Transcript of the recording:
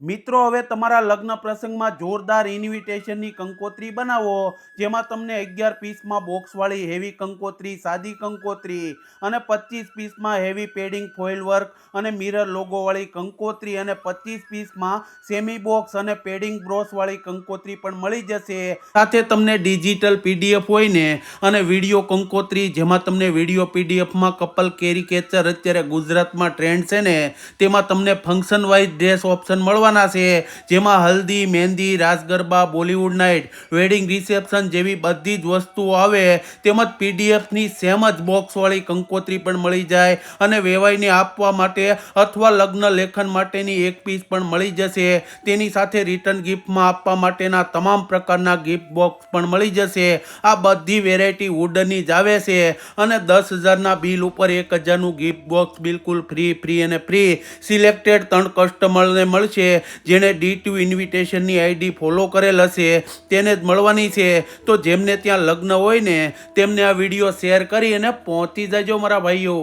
મિત્રો હવે તમારા લગ્ન પ્રસંગમાં જોરદાર ઇન્વિટેશનની કંકોત્રી બનાવો, જેમાં તમને 11 પીસમાં બોક્સવાળી હેવી કંકોત્રી, સાદી કંકોત્રી અને 25 પીસમાં હેવી પેડિંગ ફોઇલ વર્ક અને મિરર લોગોવાળી કંકોત્રી અને 25 પીસમાં સેમી બોક્સ અને પેડિંગ બ્રોશવાળી કંકોત્રી પણ મળી જશે. સાથે તમને ડિજિટલ પીડીએફ હોય ને અને વિડીયો કંકોત્રી, જેમાં તમને વિડીયો પીડીએફમાં કપલ કેરિકેચર અત્યારે ગુજરાતમાં ટ્રેન્ડ છે ને, તેમાં તમને ફંક્શન વાઇઝ ડ્રેસ ઓપ્શન મળવા છે, જેમાં haldi, mehndi, ras garba, Bollywood night, wedding reception જેવી બધી જ વસ્તુઓ આવે. તેમજ પીડીએફની સેમ જ બોક્સવાળી કંકોત્રી પણ મળી જાય અને વેવાઈને આપવા માટે અથવા લગ્ન લેખન માટેની એક પીસ પણ મળી જશે. તેની સાથે રિટર્ન ગિફ્ટમાં આપવા માટેના તમામ પ્રકારના ગિફ્ટ બોક્સ પણ મળી જશે. આ બધી વેરાયટી વુડનની જ આવે છે અને 10,000ના બિલ ઉપર 1,000નું ગિફ્ટ બોક્સ બિલકુલ ફ્રી અને ફ્રી. સિલેક્ટેડ 3 કસ્ટમરને મળશે, જેને D2 ઇન્વિટેશનની આઈડી ફોલો કરેલ હશે તેને જ મળવાની છે. તો જેમને ત્યાં લગ્ન હોય ને, તેમને આ વિડીયો શેર કરી અને પહોંચી જજો મારા ભાઈઓ.